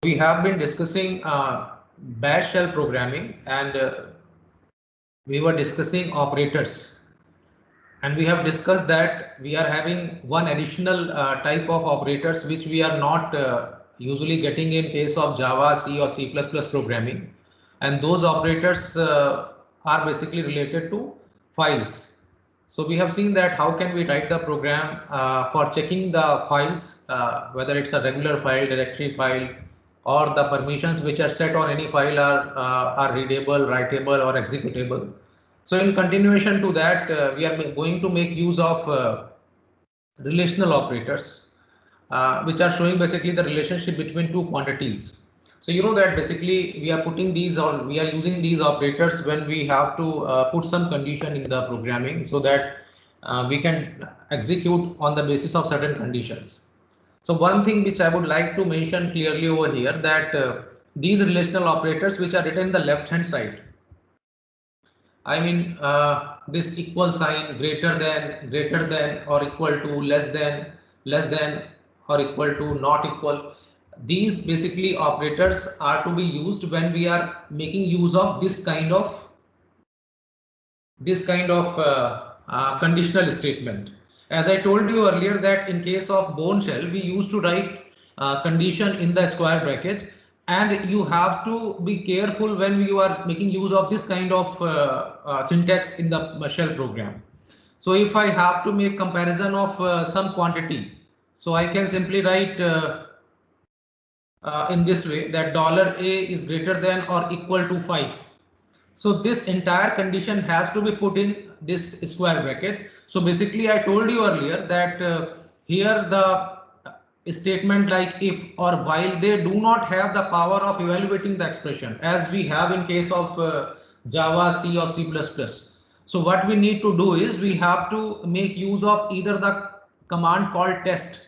We have been discussing bash shell programming, and we were discussing operators, and we have discussed that we are having one additional type of operators which we are not usually getting in case of Java, C or C++ programming, and those operators are basically related to files. So we have seen that how can we write the program for checking the files, whether it's a regular file, directory file, or the permissions which are set on any file are readable, writable, or executable. So in continuation to that, we are going to make use of relational operators, which are showing basically the relationship between two quantities. So you know that basically we are putting these on, we are using these operators when we have to put some condition in the programming so that we can execute on the basis of certain conditions. So one thing which I would like to mention clearly over here, that these relational operators which are written in the left hand side, I mean, this equal sign, greater than or equal to, less than or equal to, not equal. These basically operators are to be used when we are making use of this kind of conditional statement. As I told you earlier that in case of Bourne shell, we used to write condition in the square bracket, and you have to be careful when you are making use of this kind of syntax in the shell program. So if I have to make comparison of some quantity, so I can simply write in this way that $A is greater than or equal to 5. So this entire condition has to be put in this square bracket. So basically I told you earlier that here the statement like if or while, they do not have the power of evaluating the expression as we have in case of Java, C or C++. So what we need to do is we have to make use of either the command called test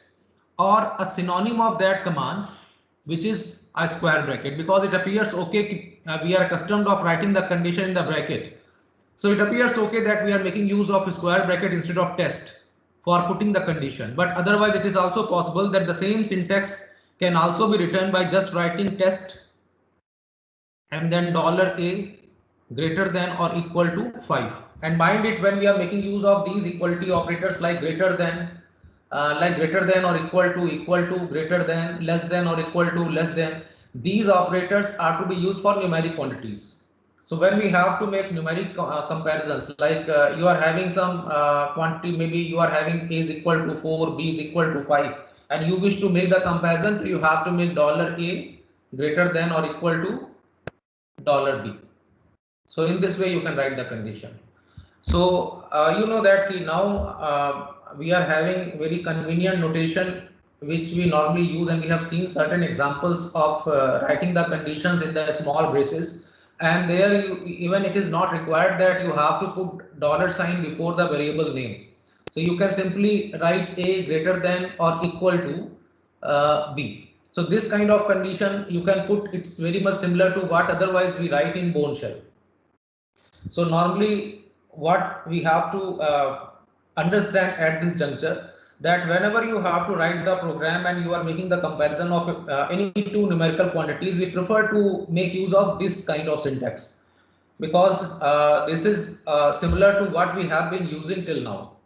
or a synonym of that command, which is a square bracket, because it appears okay, we are accustomed of writing the condition in the bracket. So it appears okay that we are making use of a square bracket instead of test for putting the condition. But otherwise it is also possible that the same syntax can also be written by just writing test and then $A greater than or equal to 5. And mind it, when we are making use of these equality operators like greater than or equal to, greater than, less than or equal to, less than, these operators are to be used for numeric quantities. So when we have to make numeric comparisons, like you are having some quantity, maybe you are having A is equal to 4, B is equal to 5, and you wish to make the comparison, you have to make $A greater than or equal to $B. So in this way you can write the condition. So you know that now we are having very convenient notation which we normally use, and we have seen certain examples of writing the conditions in the small braces, and there you, even it is not required that you have to put $sign before the variable name. So you can simply write A greater than or equal to B. So this kind of condition you can put, it's very much similar to what otherwise we write in Bourne shell. So normally what we have to understand at this juncture, that whenever you have to write the program and you are making the comparison of any two numerical quantities, we prefer to make use of this kind of syntax, because this is similar to what we have been using till now.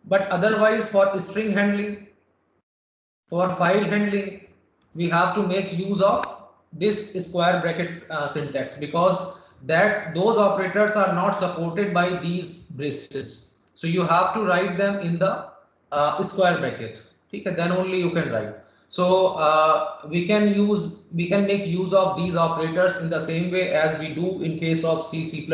But otherwise for string handling, for file handling, we have to make use of this square bracket syntax, because that those operators are not supported by these braces. So you have to write them in the square bracket. Okay, then only you can write. So we can make use of these operators in the same way as we do in case of C, C++.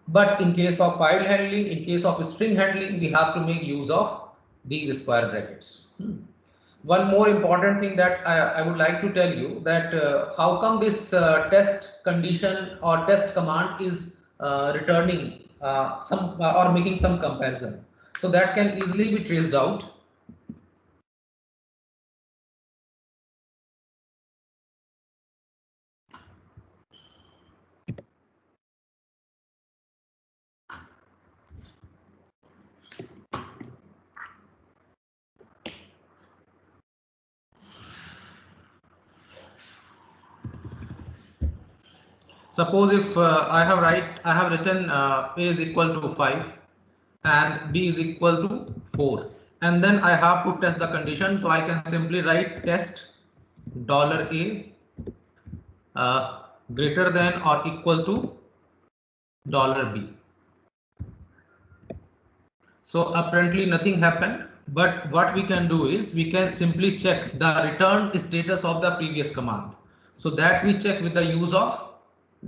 But in case of file handling, in case of string handling, we have to make use of these square brackets. One more important thing that I would like to tell you, that how come this test condition or test command is returning some or making some comparison. So that can easily be traced out. suppose if I have written A is equal to 5 and B is equal to 4, and then I have to test the condition, so I can simply write test $A greater than or equal to $B. So apparently nothing happened, but what we can do is we can simply check the return status of the previous command. So that we check with the use of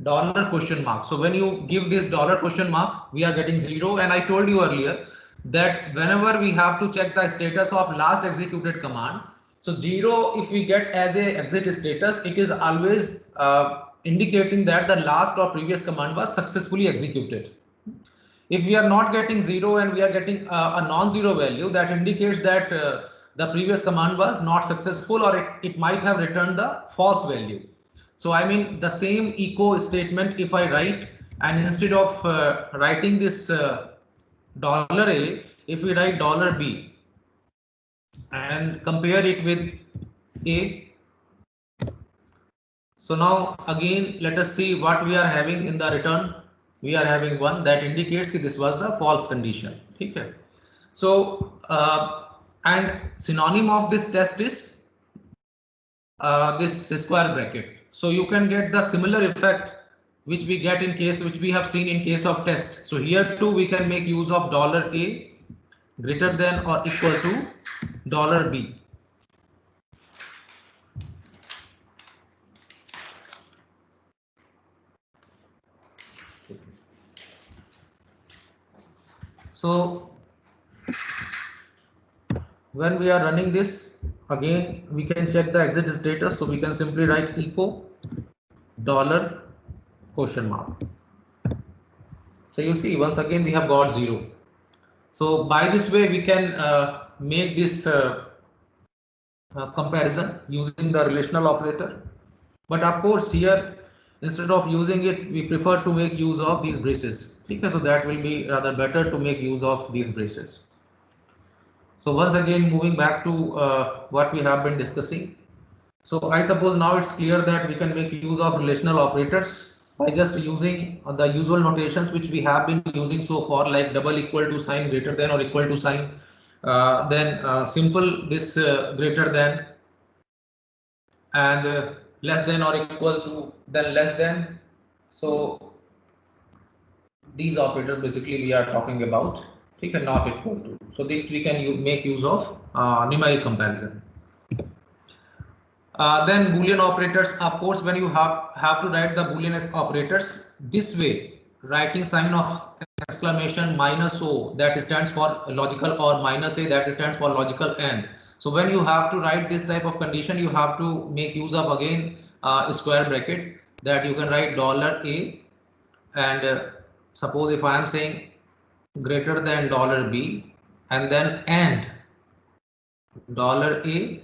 $? So when you give this $? We are getting 0, and I told you earlier that whenever we have to check the status of last executed command, so 0 if we get as a exit status, it is always indicating that the last or previous command was successfully executed. If we are not getting 0 and we are getting a non-zero value, that indicates that the previous command was not successful, or it might have returned the false value. So I mean the same echo statement if I write, and instead of writing this $A, if we write $B and compare it with A. So now again let us see what we are having in the return. We are having 1, that indicates that this was the false condition. Okay. So and synonym of this test is this square bracket. So you can get the similar effect which we get in case, which we have seen in case of test. So here too we can make use of $A greater than or equal to $B. So when we are running this, again we can check the exit status, so we can simply write echo $? So you see, once again we have got 0. So by this way we can make this comparison using the relational operator, but of course here instead of using it we prefer to make use of these braces. Okay, so that will be rather better to make use of these braces. So once again moving back to what we have been discussing. So I suppose now it's clear that we can make use of relational operators by just using the usual notations which we have been using so far, like double equal to sign, greater than or equal to sign, then simple this greater than, and less than or equal to, then less than. So these operators basically we are talking about, okay, not equal to. So this we can make use of numeric comparison. Then Boolean operators, of course, when you have to write the Boolean operators this way, writing sign of exclamation -o, that stands for logical, or -a, that stands for logical AND. So when you have to write this type of condition, you have to make use of again a square bracket, that you can write $A, and suppose if I am saying greater than $B, and then AND $A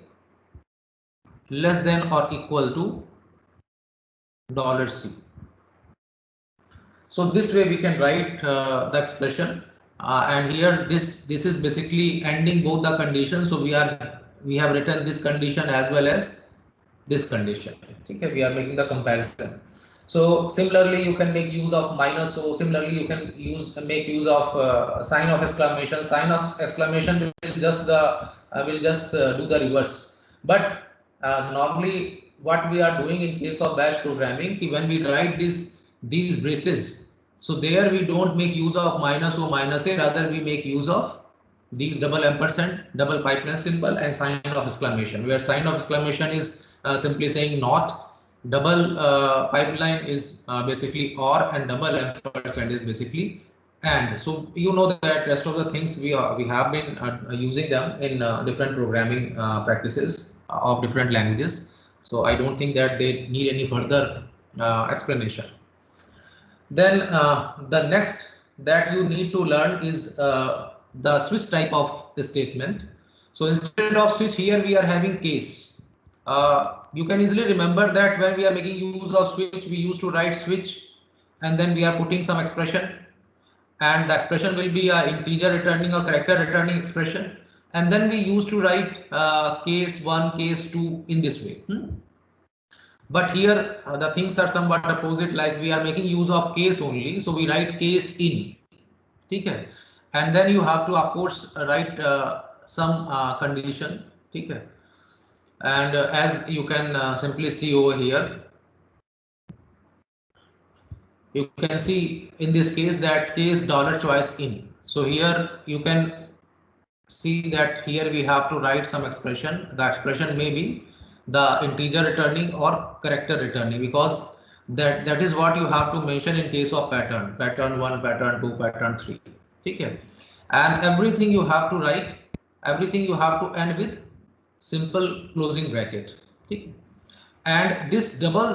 less than or equal to $C. So this way we can write the expression, and here this is basically ending both the conditions. So we have written this condition as well as this condition. Okay, we are making the comparison. So similarly you can make use of -o. Similarly you can make use of sign of exclamation. Sign of exclamation will just do the reverse. But normally what we are doing in case of bash programming, when we write these braces, so there we don't make use of -o, -a, rather we make use of these double ampersand, double pipeline symbol, and sign of exclamation, where sign of exclamation is simply saying not, double pipeline is basically or, and double ampersand is basically and. So you know that rest of the things we have been using them in different programming practices of different languages. So I don't think that they need any further explanation. Then the next that you need to learn is the switch type of statement. So instead of switch, here we are having case. You can easily remember that when we are making use of switch, we used to write switch and then we are putting some expression, and the expression will be an integer returning or character returning expression, and then we used to write case 1, case 2 in this way. But here the things are somewhat opposite, like we are making use of case only, so we write case in. Okay, and then you have to of course write some condition. Okay, and as you can simply see over here, you can see in this case that case dollar choice in. So here you can see that here we have to write some expression. The expression may be the integer returning or character returning, because that is what you have to mention in case of pattern 1, pattern 2, pattern 3. Okay, and everything you have to write, everything you have to end with simple closing bracket. Okay, and this double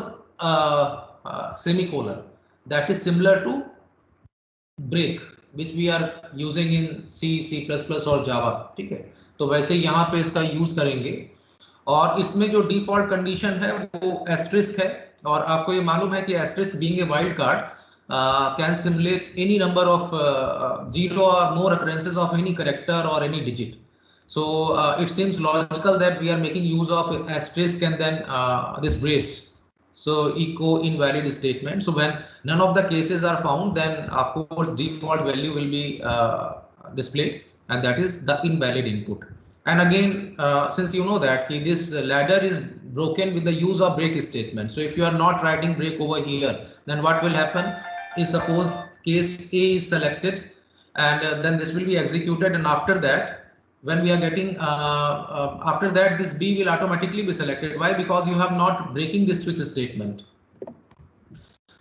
semicolon, that is similar to break which we are using in C, C++ और Java. ठीक है, तो वैसे यहाँ पे इसका use करेंगे। और इसमें जो डिफॉल्ट कंडीशन है वो एस्ट्रिस्क है, और आपको ये मालूम है कि asterisk being a wild card can simulate any number of zero or more occurrences of any character or any digit. So it seems logical that we are making use of asterisk and then this brace. So echo invalid statement. So when none of the cases are found, then of course default value will be displayed, and that is the invalid input. And again, since you know that this ladder is broken with the use of break statement. So if you are not writing break over here, then what will happen is, suppose case A is selected, and then this will be executed, and after that when we are getting after that this B will automatically be selected. Why? Because you have not breaking the switch statement.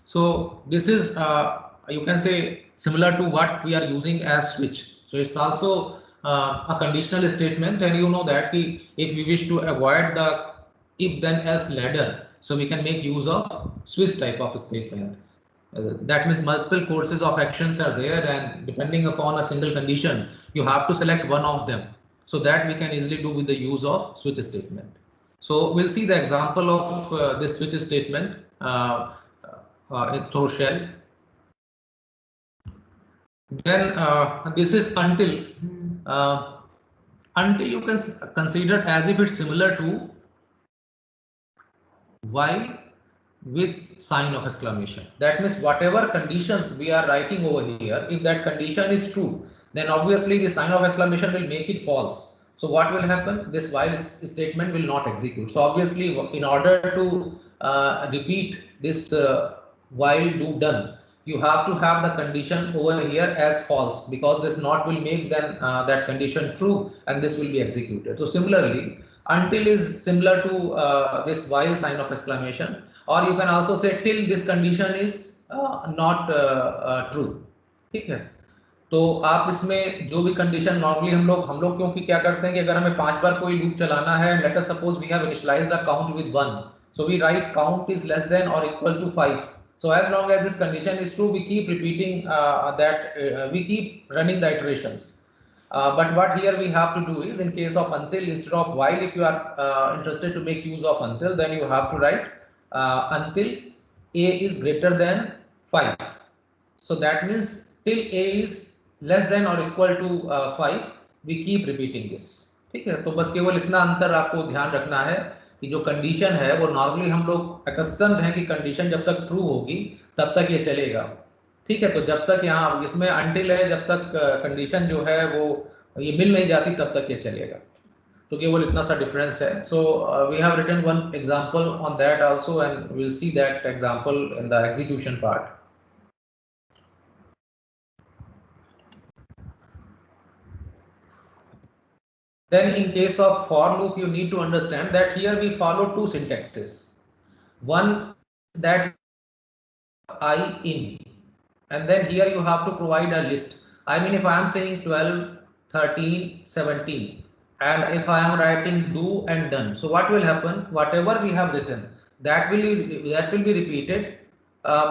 So this is you can say similar to what we are using as switch. So it's also a conditional statement, and you know that if we wish to avoid the if then else ladder, so we can make use of switch type of statement. That means multiple courses of actions are there, and depending upon a single condition, you have to select one of them. So that we can easily do with the use of switch statement. So we'll see the example of this switch statement through shell. Then this is until. Until you can consider as if it's similar to while with sign of exclamation. That means whatever conditions we are writing over here, if that condition is true, then obviously the sign of exclamation will make it false. So what will happen? This while statement will not execute. So obviously, in order to repeat this while do done, you have to have the condition over here as false, because this not will make then that condition true, and this will be executed. So similarly, until is similar to this while sign of exclamation, or you can also say till this condition is not true. ठीक है, तो आप इसमें जो भी condition normally हम लोग क्योंकि क्या करते हैं कि अगर हमें 5 बार कोई लूप चलाना है, let us suppose we have initialized a count with 1, so we write count is less than or equal to 5. So as long as this condition is true, we keep repeating we keep running the iterations. But what here we have to do is, in case of until, instead of while, if you are interested to make use of until, then you have to write until a is greater than 5. So that means till a is less than or equal to 5, we keep repeating this. ठीक है, तो बस केवल इतना अंतर आपको ध्यान रखना है कि जो कंडीशन है वो नॉर्मली हम लोग अकस्टम्ड हैं कि कंडीशन जब तक ट्रू होगी तब तक ये चलेगा। ठीक है, तो जब तक यहाँ इसमें अनटिल है, जब तक कंडीशन जो है वो ये मिल नहीं जाती तब तक ये चलेगा। तो केवल इतना सा डिफरेंस है। So we have written one example on that also, and we will see that example in the execution part. Then in case of for loop, you need to understand that here we follow two syntaxes. One that I in, and then here you have to provide a list. I mean, if I am saying 12, 13, 17, and if I am writing do and done, so what will happen? Whatever we have written, that will be repeated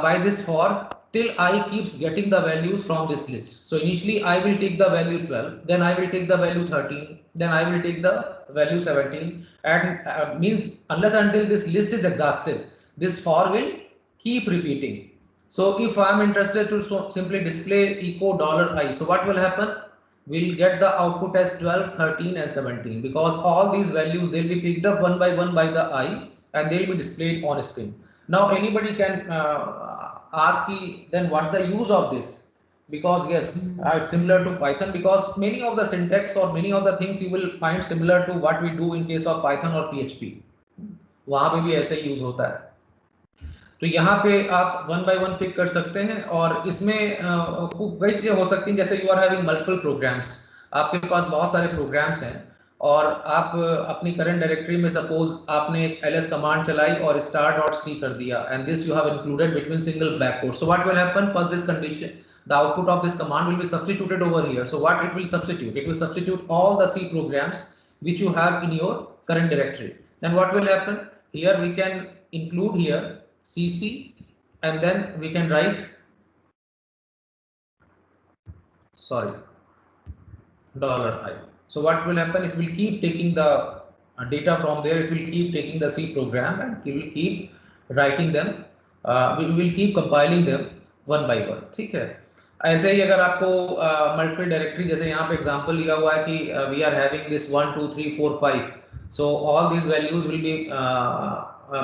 by this for till I keeps getting the values from this list. So initially I will take the value 12, then I will take the value 13, then I will take the value 17, and means unless until this list is exhausted, this for will keep repeating. So if I am interested to simply display echo $I, so what will happen? We'll get the output as 12, 13 and 17, because all these values they'll be picked up one by the I, and they will be displayed on screen. Now anybody can ask me, then what's the use of this? Because yes, it's similar to Python, because many of the syntax or many of the things you will find similar to what we do in case of Python or PHP. वहां पे भी ऐसा ही use होता है. तो यहाँ पे आप वन बाय वन पिक कर सकते हैं, और इसमें कई चीजें हो सकती हैं, जैसे you are having multiple programs, आपके पास बहुत सारे प्रोग्राम्स हैं, और आप अपनी करंट डायरेक्टरी में सपोज आपने एक ls कमांड चलाई और star.c कर दिया, and this you have included between single black quotes. So what will happen? First, this condition, the output of this command will be substituted over here. So what it will substitute? It will substitute all the C programs which you have in your current directory. Then what will happen? Here we can include here cc, and then we can write, sorry, $i. So what will happen? It will keep taking the data from there. It will keep taking the C program, and it will keep writing them. We will keep compiling them one by one. ठीक है. ऐसे ही अगर आपको multiple directory, जैसे यहाँ पे example लिखा हुआ है कि we are having this 1 2 3 4 5, so all these values will be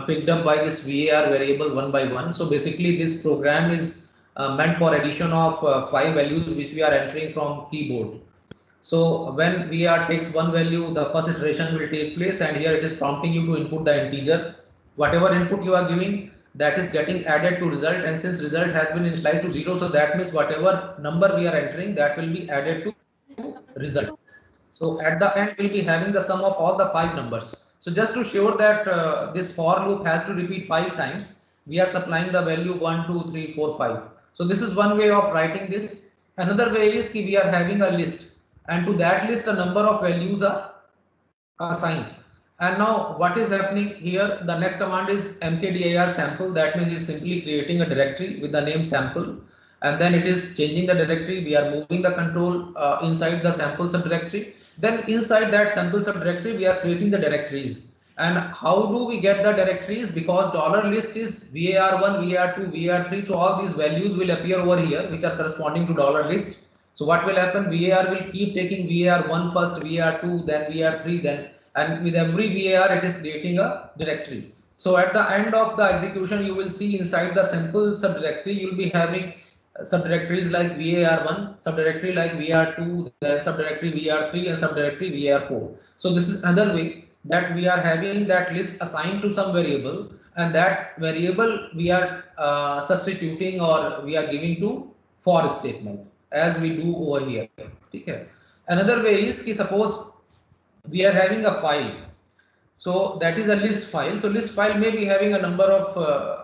picked up by this var variable one by one. So basically this program is meant for addition of 5 values which we are entering from keyboard. So when var takes one value, the first iteration will take place, and here it is prompting you to input the integer. Whatever input you are giving, that is getting added to result, and since result has been initialized to 0, so that means whatever number we are entering, that will be added to result. So at the end we'll be having the sum of all the 5 numbers. So just to show that this for loop has to repeat 5 times, we are supplying the value 1 2 3 4 5. So this is one way of writing this. Another way is that we are having a list, and to that list a number of values are assigned. And now what is happening here? The next command is mkdir sample. That means it's simply creating a directory with the name sample, and then it is changing the directory. We are moving the control inside the sample subdirectory. Then inside that sample subdirectory we are creating the directories. And how do we get the directories? Because $list is var1, var2, var3, so all these values will appear over here which are corresponding to $list. So what will happen? var will keep taking var1 first, var2, then var3, then, and with every var it is creating a directory. So at the end of the execution you will see inside the sample subdirectory you will be having subdirectories like var1, subdirectory like var2, then subdirectory var3, and subdirectory var4. So this is another way that we are having that list assigned to some variable, and that variable we are substituting, or we are giving to for statement, as we do over here. Okay. Another way is कि suppose we are having a file, so that is a list file. So list file may be having a number of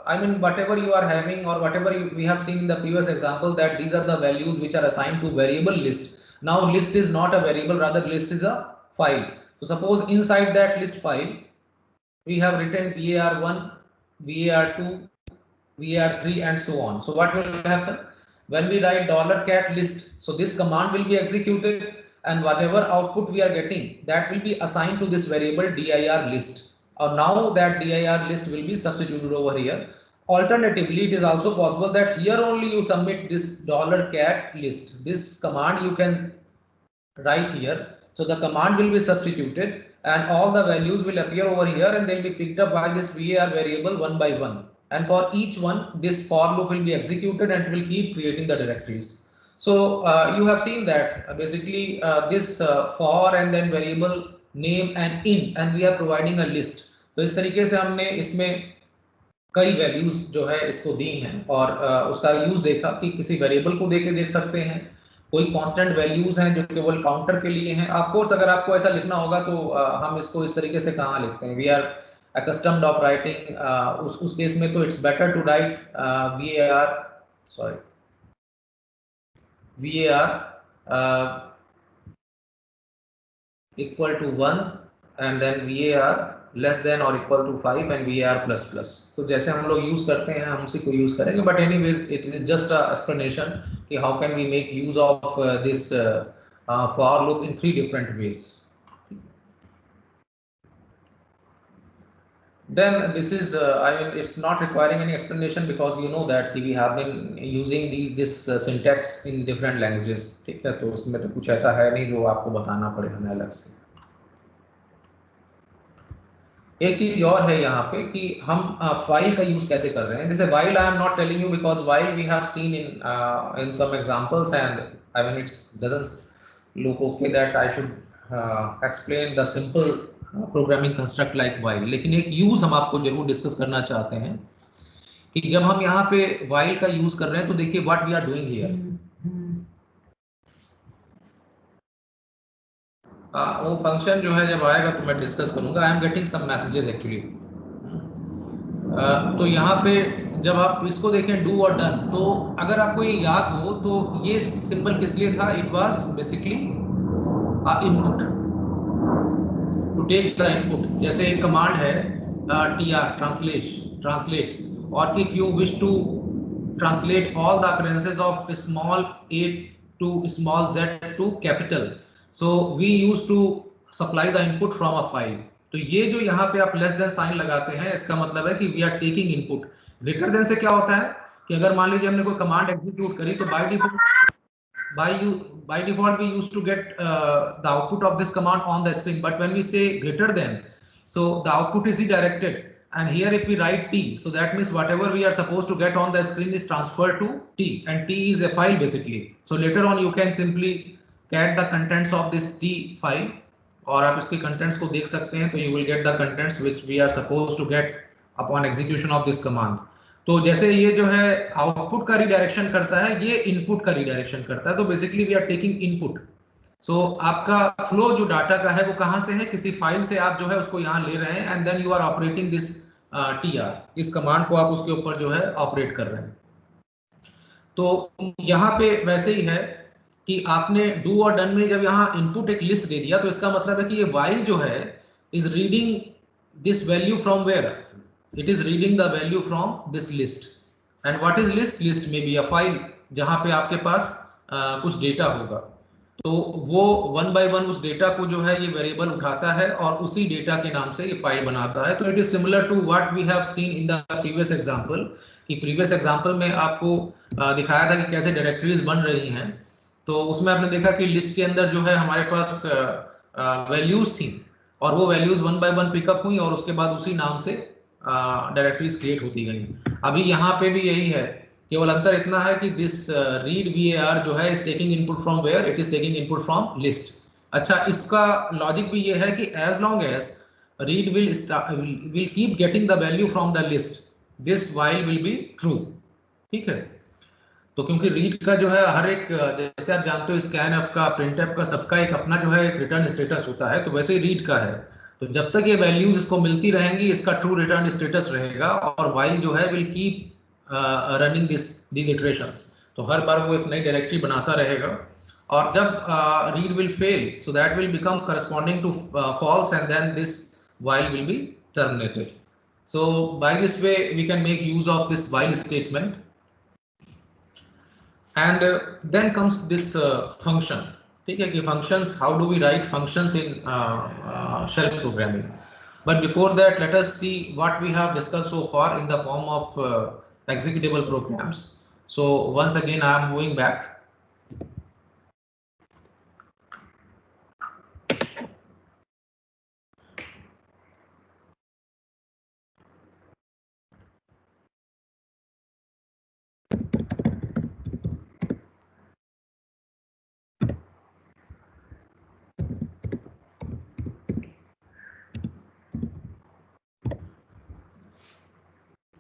I mean whatever you are having, or whatever we have seen in the previous example, that these are the values which are assigned to variable list. Now list is not a variable, rather list is a file. So suppose inside that list file we have written var1, var2, var3, and so on. So what will happen when we write $cat list? So this command will be executed, and whatever output we are getting, that will be assigned to this variable dir list. Now that dir list will be substituted over here. Alternatively, it is also possible that here only you submit this $cat list. This command you can write here. So the command will be substituted, and all the values will appear over here, and they will be picked up by this var variable one by one. And for each one, this for loop will be executed, and it will keep creating the directories. So you have seen that basically this for and then variable name and int, and we are providing a list. तो इस तरीके से हमने इसमें कई values जो है इसको दी हैं, और उसका यूज देखा कि किसी वेरिएबल को देके देख सकते हैं, कोई कांस्टेंट वैल्यूज हैं जो केवल काउंटर के लिए हैं. ऑफ कोर्स अगर आपको ऐसा लिखना होगा तो हम इसको इस तरीके से कहाँ लिखते हैं, we are accustomed of writing उस केस में तो it's better to write var equal to 1, and then var less than or equal to 5, and var plus plus. तो जैसे हम लोग यूज करते हैं हम उसी को यूज करेंगे, but anyways it is just a explanation कि how can we make use of this for loop in 3 different ways. Then this is I mean it's not requiring any explanation, because you know that we have been using this syntax in different languages. ठीक है, तो उसमें तो कुछ ऐसा है नहीं जो आपको बताना पड़े हमें अलग से. एक चीज और है यहाँ पे कि हम फाइल का यूज कैसे कर रहे हैं. जैसे while I am not telling you because while we have seen in some examples and I mean it doesn't look okay that I should explain the simple programming construct like while. लेकिन एक use हम आपको जरूर discuss करना चाहते हैं कि जब हम यहाँ पे while का यूज कर रहे हैं तो देखिए what we are doing here. वो फंक्शन जो है जब आएगा तो मैं डिस्कस करूंगा. I am getting some messages actually. तो यहाँ पे जब आप इसको देखें डू और डन, तो अगर आपको ये याद हो तो ये सिंबल किस लिए था? It was basically input, to take the input. जैसे एक कमांड है tr ट्रांसलेट, और if you wish to translate all the occurrences of small a to small z to capital, so we used to supply the input from a file. तो ये जो यहाँ पे आप लेस देन साइन लगाते हैं इसका मतलब है कि we are taking input. Greater than से क्या होता है कि अगर मान लीजिए हमने कोई कमांड एग्जीक्यूट करी तो by default we used to get the output of this command on the screen, but when we say greater than, so the output is redirected. And here if we write t, so that means whatever we are supposed to get on the screen is transferred to t, and t is a file basically. So later on you can simply get the contents of this t file, और आप इसके contents को देख सकते हैं. तो you will get the contents which we are supposed to get upon execution of this command. तो जैसे ये जो है आउटपुट का रिडायरेक्शन करता है, ये इनपुट का रिडायरेक्शन करता है. तो basically we are taking input. So आपका फ्लो जो डाटा का है वो कहाँ से है? किसी फाइल से आप जो है उसको यहाँ ले रहे हैं, and then you are operating this tr, इस कमांड को आप उसके ऊपर जो है ऑपरेट कर रहे हैं. तो यहाँ पे वैसे ही है कि आपने डू और डन में जब यहाँ इनपुट एक लिस्ट दे दिया तो इसका मतलब है कि ये while जो है is reading this value from where? It is reading the value from this list. And what is list? List may be a file जहाँ पे आपके पास कुछ डेटा होगा. तो वो वन बाय वन उस डेटा को जो है ये वेरिएबल उठाता है और उसी डेटा के नाम से ये फाइल बनाता है. तो it is similar to what we have seen in the previous example, कि प्रीवियस एग्जांपल में आपको दिखाया था कि कैसे डायरेक्टरीज बन रही हैं. तो उसमें आपने देखा कि लिस्ट के अंदर जो है हमारे पास वैल्यूज थी, और वो values one by one pickup हुई और उसके बाद उसी नाम से डायरेक्टरीज क्रिएट होती गई. अभी यहाँ पे भी यही है, केवल अंतर इतना है कि दिस रीड var जो है is taking input from where? It is taking input from list. अच्छा, इसका लॉजिक भी ये है कि as long as read will keep getting the value from the list, this while will be true. ठीक है. तो क्योंकि रीड का जो है हर एक, जैसे आप जानते हो स्कैनएफ का, प्रिंटएफ का, सबका एक अपना जो है एक रिटर्न स्टेटस होता है, तो वैसे ही रीड का है. तो जब तक ये वैल्यूज इसको मिलती रहेंगी इसका ट्रू रिटर्न स्टेटस रहेगा, और व्हाइल जो है will keep running these iterations. तो हर बार वो एक नई डायरेक्टरी बनाता रहेगा, और जब read will fail, so that will become corresponding to false, and then this while will be terminated. So by this way we can make use of this while statement. And then comes this function. ठीक है कि functions, how do we write functions in shell programming. But before that, let us see what we have discussed so far in the form of executable programs. So once again, I am going back.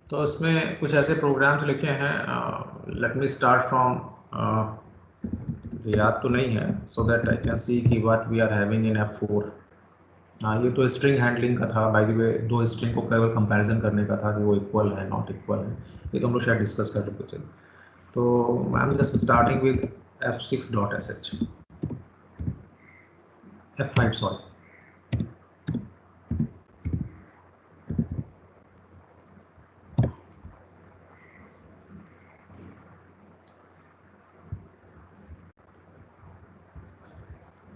तो इसमें कुछ ऐसे programmes लिखे हैं. Let me start from, याद तो नहीं है, so that I can see कि what we are having in F4. ये तो स्ट्रिंग हैंडलिंग का था. बाय द वे, दो स्ट्रिंग को केवल कंपैरिजन करने का था कि वो इक्वल है नॉट इक्वल है. ये तो हम लोग शायद डिस्कस कर चुके थे. तो I am just starting with f6.sh, f5 sorry.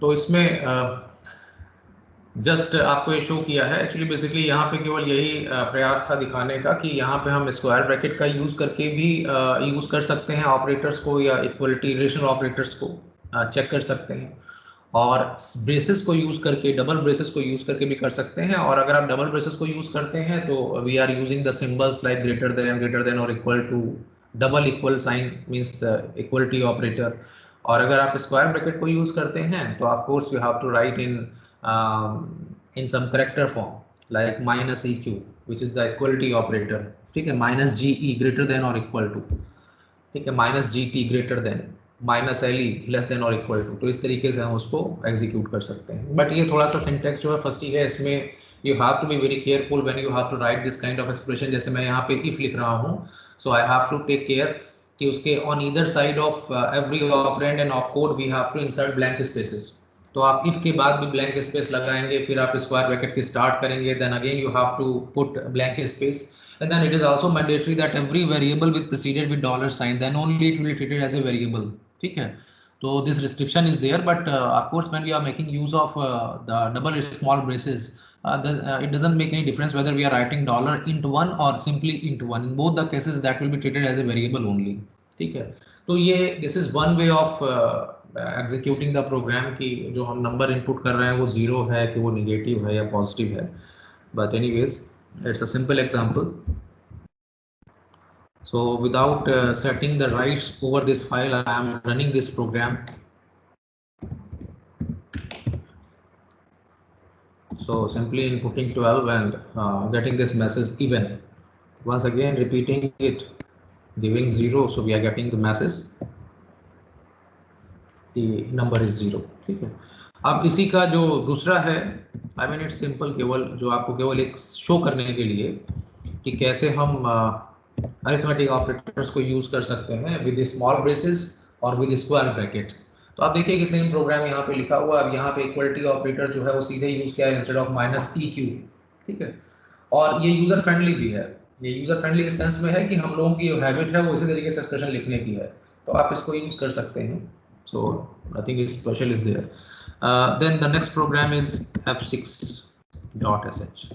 तो इसमें जस्ट आपको ये शो किया है. एक्चुअली बेसिकली यहाँ पे केवल यही प्रयास था दिखाने का कि यहाँ पे हम स्क्वायर ब्रैकेट का यूज़ करके भी यूज़ कर सकते हैं ऑपरेटर्स को, या इक्वलिटी रिलेशनल ऑपरेटर्स को चेक कर सकते हैं. और ब्रेसेस को यूज करके, डबल ब्रेसेस को यूज करके भी कर सकते हैं। और अगर आप डबल ब्रेसेस को यूज करते हैं तो we are using the symbols like greater than और equal to, double equal sign means equality operator. और अगर आप स्क्वायर ब्रैकेट को यूज करते हैं तो of course you have to write in some character form like minus E Q which is the equality operator, ठीक है, minus G E greater than और इक्वल टू, ठीक है, minus G T greater than, minus L E less than और equal to. तो इस तरीके से हम उसको एग्जीक्यूट कर सकते हैं। बट ये थोड़ा सा सिंटेक्स जो है फर्स्ट है, इसमें you have to be very careful when you have to write this kind of expression. जैसे मैं यहाँ पे इफ लिख रहा हूँ, so I have to take care कि उसके on either side of every operand and opcode we have to insert blank spaces. तो आप इफ के बाद भी ब्लैंक स्पेस लगाएंगे, फिर आप स्क्वायर ब्रैकेट की स्टार्ट करेंगे, then again you have to put blank space, and then it is also mandatory that every variable with preceded with dollar sign, then only it will be treated as a variable, ठीक है। तो this restriction is there, but of course when we are making use of the double small braces, it doesn't make any difference whether we are writing dollar int one or simply int one. In both the cases that will be treated as a variable only, ठीक है। तो ये this is one way of executing the program कि जो हम number input कर रहे हैं वो जीरो है कि वो निगेटिव है या पॉजिटिव है। But anyways, it's a simple example. So without setting the rights over this file, I am running this program. So simply inputting 12 and getting this message even. Once again repeating it, giving 0, so we are getting the message the number is 0, ठीक है। अब इसी का जो दूसरा है, I mean it's simple, केवल जो आपको केवल एक शो करने के लिए कि कैसे हम अरिथमेटिक ऑपरेटर्स को यूज कर सकते हैं विद स्मॉल ब्रेसेस और विद स्क्वायर ब्रैकेट। तो आप देखिए कि सेम प्रोग्राम यहाँ पे लिखा हुआ है। अब यहाँ पे इक्वलिटी ऑपरेटर जो है वो सीधे यूज किया है instead of minus E Q, ठीक है। और ये यूजर फ्रेंडली भी है। ये यूजर फ्रेंडली के सेंस में है कि हम लोगों की जो हैबिट है वो इसी तरीके से एक्सप्रेशन लिखने की है, तो आप इसको यूज कर सकते हैं। So nothing special is there. Then the next program is f6.sh।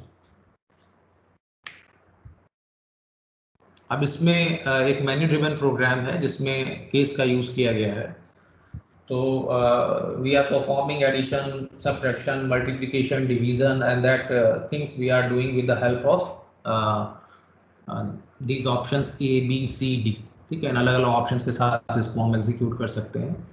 अब इसमें एक मेन्यू ड्रिवन प्रोग्राम है जिसमें केस का यूज किया गया है। तो we are performing addition, subtraction, multiplication, division and that things we are doing with the help of these options A B C D, ठीक है। अलग अलग ऑप्शंस के साथ इसको हम एग्जीक्यूट कर सकते हैं।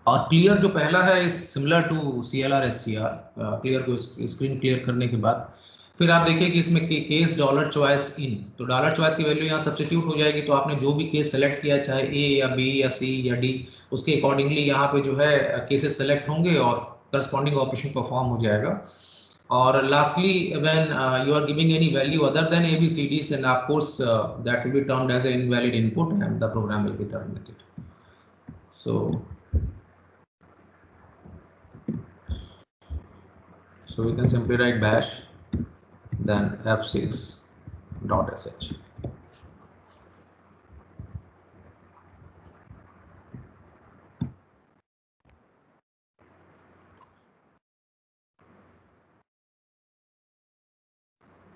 और क्लियर जो पहला है is similar to CLR SCR। Clear को स्क्रीन क्लियर करने के बाद फिर आप देखिए कि इसमें केस डॉलर चॉइस इन, तो डॉलर चॉइस की वैल्यू यहाँ सब्स्टिट्यूट हो जाएगी। तो आपने जो भी केस सेलेक्ट किया, चाहे ए या बी या सी या डी, उसके अकॉर्डिंगली यहाँ पे जो है केसेस सेलेक्ट होंगे और करस्पॉन्डिंग ऑपरेशन परफॉर्म हो जाएगा। और lastly when you are giving any value other than A B C D, and of course that will be termed as an invalid input and the program will be terminated. So we can simply write bash then f6.sh.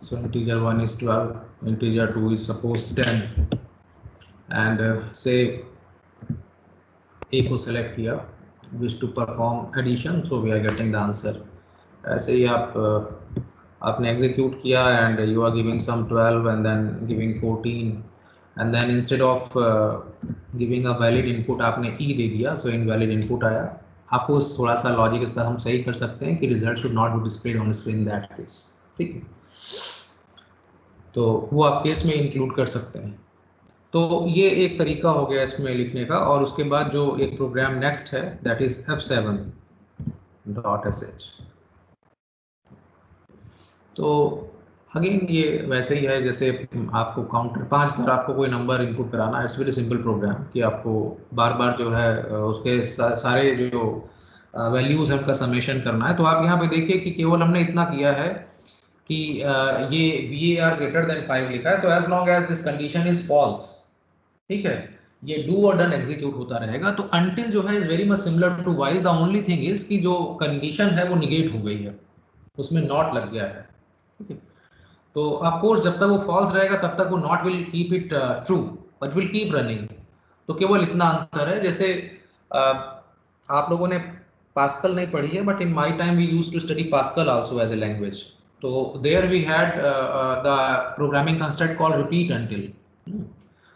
So integer 1 is 12, integer 2 is suppose 10, and say a को select किया, wish to perform addition, so we are getting the answer। ऐसे ही आपने execute किया and you are giving some 12 and then giving 14 and then instead of giving a valid input आपने ई दे दिया, सो invalid input आया। आपको थोड़ा सा लॉजिक इसका हम सही कर सकते हैं कि result should not be displayed on screen that case, ठीक है। तो वो आप केस में इंक्लूड कर सकते हैं। तो ये एक तरीका हो गया इसमें लिखने का। और उसके बाद जो एक प्रोग्राम नेक्स्ट है दैट इज f7.sh। तो अगेन ये वैसे ही है जैसे आपको काउंटर 5 बार आपको कोई नंबर इनपुट कराना है। इट्स वेरी सिंपल प्रोग्राम कि आपको बार बार जो है उसके सारे जो वैल्यूज है उनका समेशन करना है। तो आप यहाँ पे देखिए कि केवल हमने इतना किया है कि ये VAR ग्रेटर देन 5 लिखा है। तो as long as this condition is false, ठीक है, ये डू और डन एग्जीक्यूट होता रहेगा। तो अनटिल जो है is very much similar to while, the only thing is कि जो कंडीशन है वो निगेट हो गई है, उसमें नॉट लग गया है, ठीक है। तो ऑफ कोर्स जब तक वो फॉल्स रहेगा तब तक वो not will keep it true but will keep running. तो केवल इतना अंतर है। जैसे आप लोगों ने Pascal नहीं पढ़ी है, but in my time we used to study Pascal also as a language. So there we had the programming construct called repeat until.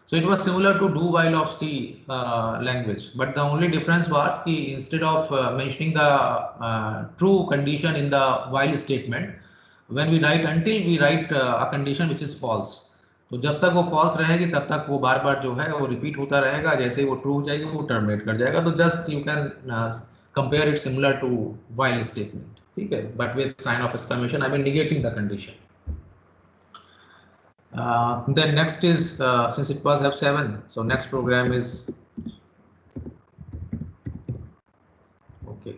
So it was similar to do while of C language, but the only difference was कि instead of mentioning the true condition in the while statement, when we write until we write a condition which is false. तो जब तक वो false रहेगी तब तक वो बार बार जो है वो repeat होता रहेगा, जैसे ही वो true हो जाएगी वो terminate कर जाएगा. तो just you can compare it similar to while statement, ठीक है, but with sign of exclamation, I mean negating the condition. Then next is since it was F7, so next program is okay.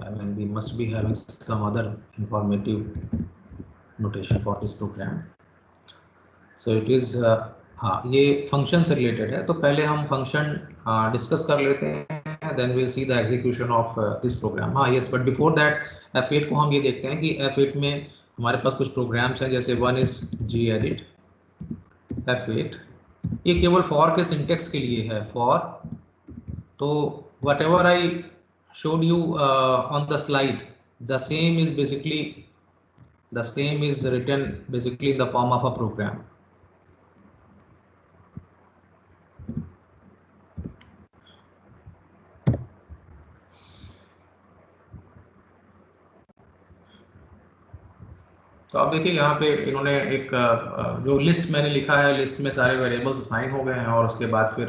I mean we must be having some other informative notation for this program. So it is हाँ ये function से related है, तो पहले हम function discuss कर लेते हैं, then we'll see the execution of this program. हाँ yes, but before that F8 को हम ये देखते हैं कि F8 में हमारे पास कुछ programs हैं, जैसे one is gedit F8, ये केवल for के syntax के लिए है for. तो whatever I showed you on the slide, the same is written basically in the form of a program. तो आप देखिए यहाँ पे इन्होंने एक जो लिस्ट मैंने लिखा है, लिस्ट में सारे वेरिएबल्स असाइन हो गए हैं और उसके बाद फिर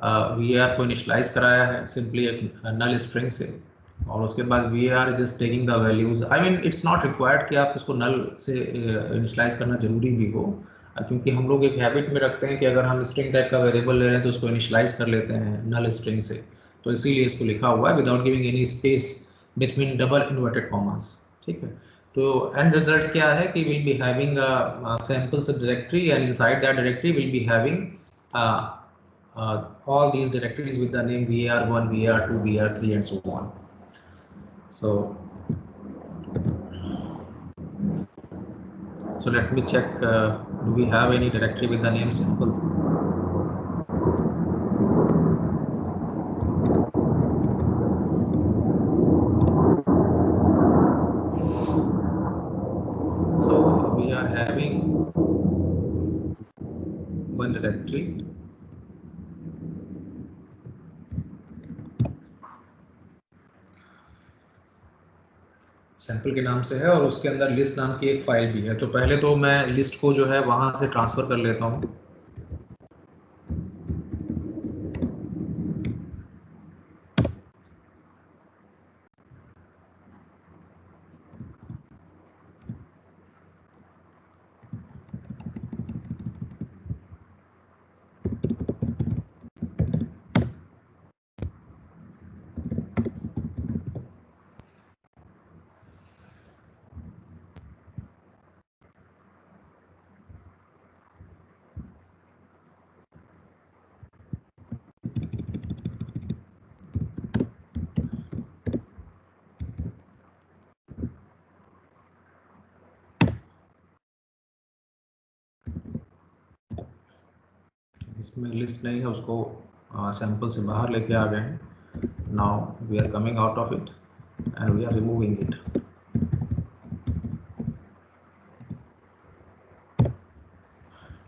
var को इनिशियलाइज कराया है सिंपली एक नल स्ट्रिंग से, और उसके बाद var just taking the values. I mean it's not required कि आप इसको नल से इनिशियलाइज करना जरूरी भी हो, क्योंकि हम लोग एक हैबिट में रखते हैं कि अगर हम स्ट्रिंग टाइप का वेरिएबल ले रहे हैं तो उसको इनिशियलाइज कर लेते हैं नल स्ट्रिंग से, तो इसीलिए इसको लिखा हुआ है without giving any space between double inverted commas, ठीक है. तो एंड रिजल्ट क्या है कि will be having a sample सब directory and inside that directory will be having all these directories with the name var1, var2, var3 and so on. So let me check, do we have any directory with the name sample? So we are having one directory sample के नाम से है और उसके अंदर list नाम की एक फाइल भी है. तो पहले तो मैं लिस्ट को जो है वहां से ट्रांसफर कर लेता हूं. इसमें लिस्ट नहीं है, उसको सैंपल से बाहर लेके आ गए हैं. Now we are coming out of it and we are removing it.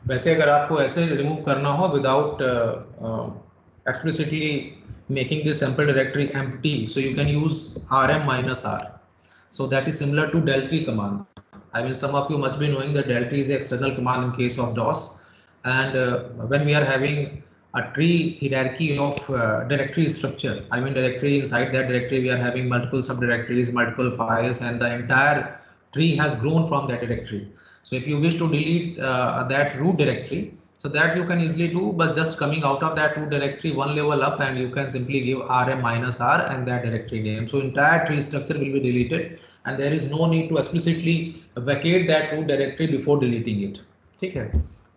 वैसे अगर आपको ऐसे रिमूव करना हो without explicitly making this sample directory empty, so you can use rm-r. So that is similar to deltree command. I mean some of you must be knowing that deltree is an external command in case of DOS, and when we are having a tree hierarchy of directory structure, I mean directory, inside that directory we are having multiple subdirectories, multiple files, and the entire tree has grown from that directory. So if you wish to delete that root directory, so that you can easily do, but just coming out of that root directory one level up, and you can simply give rm-r and that directory name. So entire tree structure will be deleted, and there is no need to explicitly vacate that root directory before deleting it. ठीक है,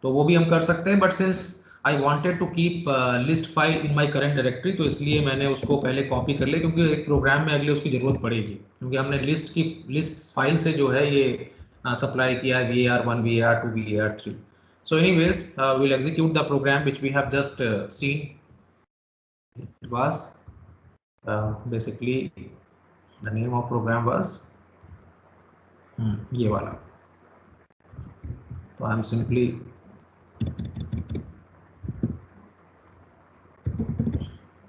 तो वो भी हम कर सकते हैं, but since I wanted to keep list file in my current directory, तो इसलिए मैंने उसको पहले कॉपी कर लिया, क्योंकि एक प्रोग्राम में अगले उसकी जरूरत पड़ेगी, क्योंकि हमने लिस्ट फाइल से जो है ये सप्लाई किया है var1, var2, var3. So anyways, we'll execute the program which we have just seen. It was basically the name of program was ये वाला. तो I'm simply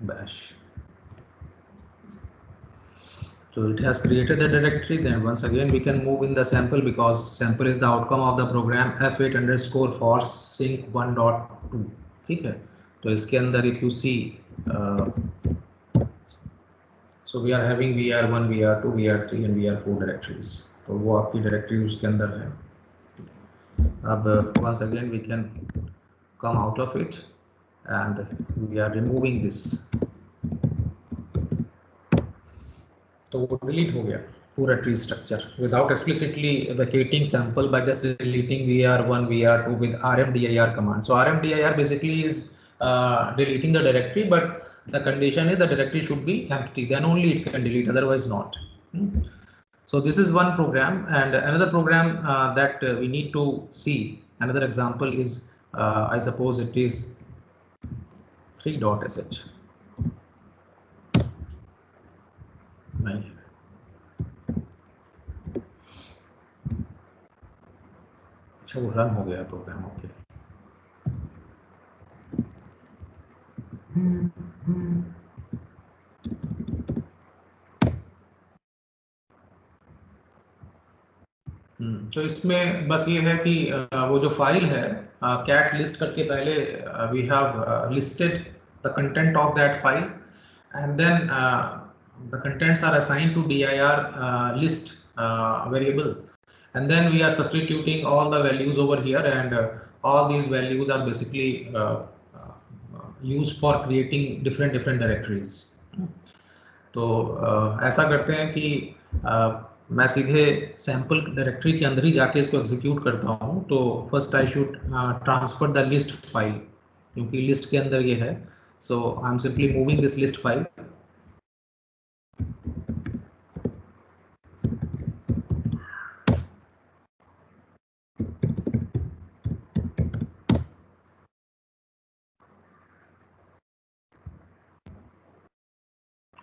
bash. So it has created the directory. Then once again we can move in the sample, because sample is the outcome of the program f8 underscore for sync1.2. ठीक है. तो इसके अंदर if you see so we are having vr1 vr2 vr3 and vr4 directories. तो वो आपकी directory उसके अंदर है. अब once again we can come out of it and we are removing this. तो वो डिलीट हो गया पूरा tree structure without explicitly vacating sample by just deleting vr1 vr2 with rmdir command. So rmdir basically is deleting the directory, but the condition is the directory should be empty, then only it can delete, otherwise not. So this is one program, and another program that we need to see, another example is I suppose it is 3.sh. नहीं, अच्छा वो run हो गया programme. Okay. तो इसमें बस ये है कि वो जो फाइल है कैट लिस्ट करके पहले we have listed the content of that file, and then the contents are assigned to dir list variable, and then we are substituting all the values over here, and all these values are basically used for creating different directories. तो ऐसा करते हैं कि मैं सीधे sample directory के अंदर ही जाके इसको एग्जीक्यूट करता हूँ. तो first I should transfer the list file, क्योंकि लिस्ट के अंदर ये है. So I am simply moving this list file.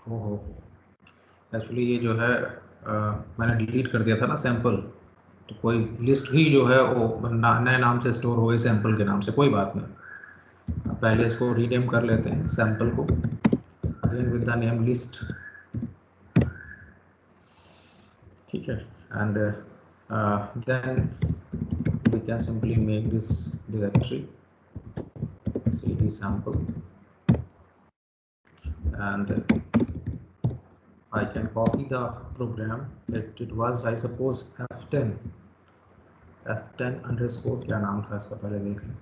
ओहो, एक्चुअली ये जो है मैंने डिलीट कर दिया था ना सैम्पल, तो कोई लिस्ट ही जो है वो नए नाम से स्टोर हो गई सैम्पल के नाम से. कोई बात नहीं, पहले इसको रीनेम कर लेते हैं सैम्पल को, again with the name list. ठीक है. And then we can simply make this directory cd sample, and I can copy the program. It was I suppose f10 underscore क्या नाम था इसका, पहले देख लें.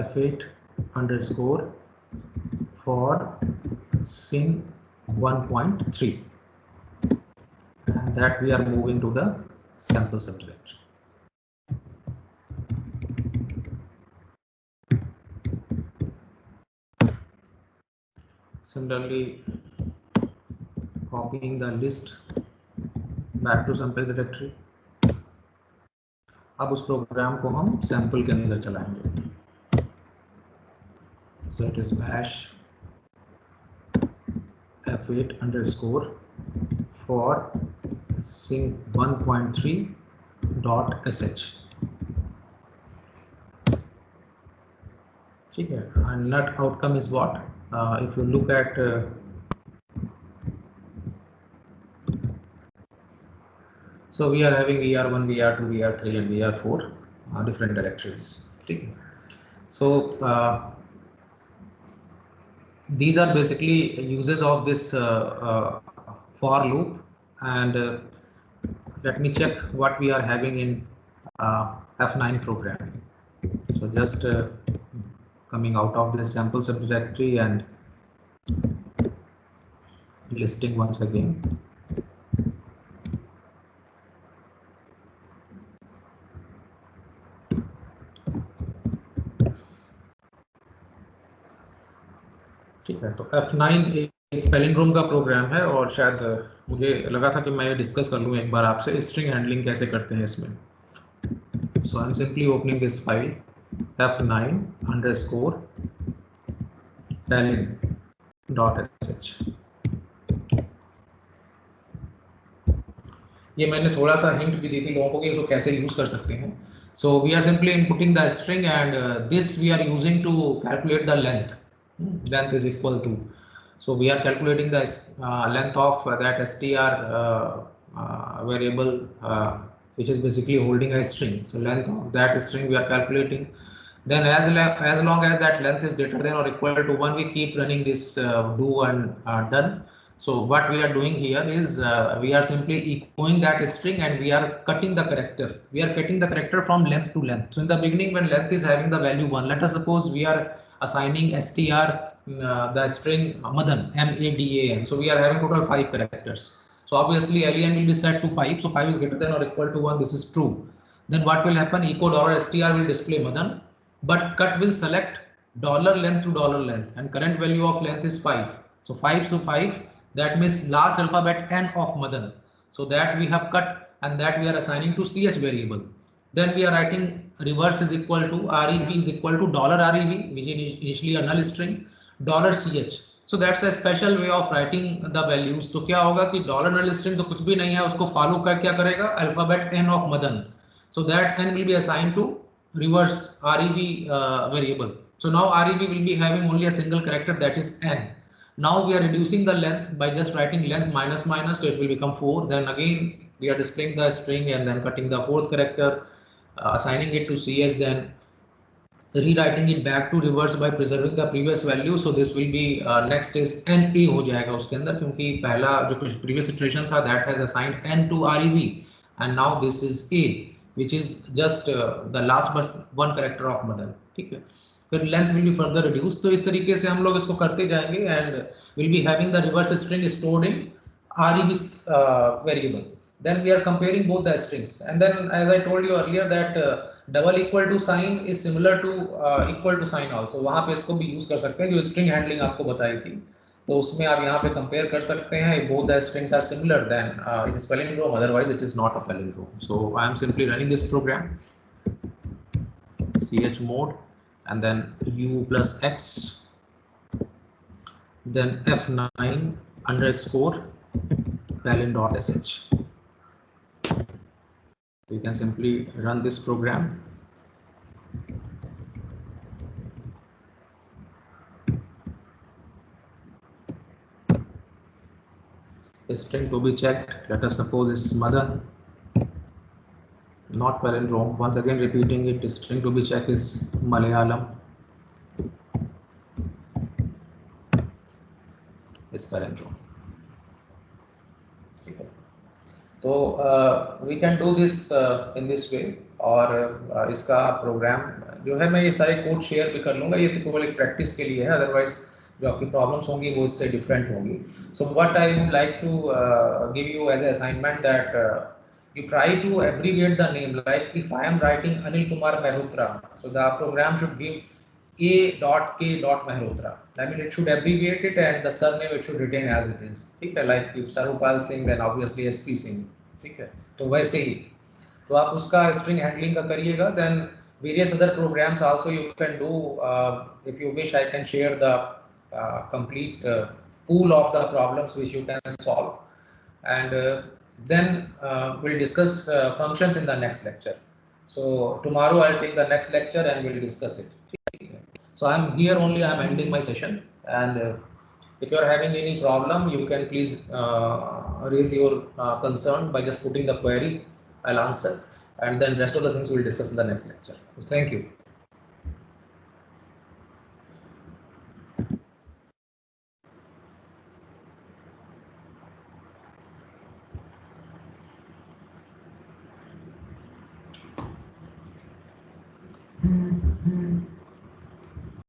f8 underscore for sync 1.3, and that we are moving to the sample subdirectory. Similarly, copying the list back to sample directory. अब उस programme को हम सैम्पल के अंदर चलाएंगे. So it is bash f8 underscore for sync 1.3.sh. ठीक है. And net outcome is what? If you look at so we are having vr1 vr2 vr3 and vr4 different directories. ठीक है. So these are basically uses of this for loop, and let me check what we are having in f9 program. So just coming out of this sample subdirectory and listing once again. ठीक है. तो f9 एक palindrome का programme है, और शायद मुझे लगा था कि मैं ये डिस्कस कर लूँ एक बार आपसे स्ट्रिंग हैंडलिंग कैसे करते हैं इसमें. So I am simply opening this file f9 underscore palin .sh। ये मैंने थोड़ा सा हिंट भी दी थी लोगों को कि इसको कैसे यूज कर सकते हैं। So we are simply inputting the string and this we are using to calculate the length. Length is equal to. So we are calculating the length of that str variable which is basically holding a string. So length of that string we are calculating. Then as long as that length is greater than or equal to 1, we keep running this do and done. So what we are doing here is we are simply echoing that string and we are cutting the character. We are cutting the character from length to length. So in the beginning, when length is having the value 1, let us suppose we are assigning str the string Madan, M-A-D-A-N. So we are having total 5 characters. So obviously len will be set to 5. So 5 is greater than or equal to 1. This is true. Then what will happen? Echo $str will display Madan, but cut will select $length to $length, and current value of length is 5. So 5 to 5. That means last alphabet n of Madan. So that we have cut and that we are assigning to ch variable. Then we are writing reverse is equal to rev is equal to $rev, which is initially a null string, $ch. So that's a special way of writing the values. तो क्या होगा कि $null string तो कुछ भी नहीं है, उसको follow कर क्या करेगा alphabet n of Madan. So that n will be assigned to reverse rev variable. So now rev will be having only a single character, that is n. Now we are reducing the length by just writing length minus minus, so it will become 4. Then again we are displaying the string and then cutting the 4th character, assigning it to ch, then rewriting it back to reverse by preserving the previous value. So this will be next is na हो जाएगा उसके अंदर, क्योंकि पहला जो previous iteration था that has assigned n to rev and now this is a, which is just the last one character of Madan. ठीक है, फिर length will be further reduce. तो इस तरीके से हम लोग इसको करते जाएंगे and will be having the reverse string stored in rev variable. Then we are comparing both the strings, and then as I told you earlier that double equal to sign is similar to equal to sign also. वहाँ पे इसको भी use कर सकते हैं जो string handling आपको बताई थी, तो उसमें आप यहाँ पे कंपेयर कर सकते हैं. both the strings are similar, then it is palindrome, otherwise it is not a palindrome. So I am simply running this program, chmod and then u plus x, then f9 underscore palin.sh. We can simply run this program. String to be checked, let us suppose it's Madan, not palindrome. Once again repeating it, string to be checked is Malayalam, is palindrome. तो we can do this in this way. और इसका programme जो है मैं ये सारे code share भी कर लूँगा, ये तो केवल एक प्रैक्टिस के लिए है, अदरवाइज जो आपकी प्रॉब्लम्स होंगी वो इससे डिफरेंट होंगी. So what I would like to give you as a assignment that you try to abbreviate the name. Like if I am writing Anil Kumar Mehrotra, so the program should give A.K.Mehrotra. I mean it should abbreviate it and the surname it should retain as it is. ठीक है, like if Sarupal Singh then obviously SP Singh. ठीक है, तो वैसे ही तो आप उसका string handling का करिएगा. Then various other programs also you can do. If you wish I can share the complete pool of the problems which you can solve, and then we'll discuss functions in the next lecture. So tomorrow I'll take the next lecture and we'll discuss it. So I'm here only, I'm ending my session, and if you are having any problem you can please raise your concern by just putting the query. I'll answer, and then rest of the things we'll discuss in the next lecture. So thank you.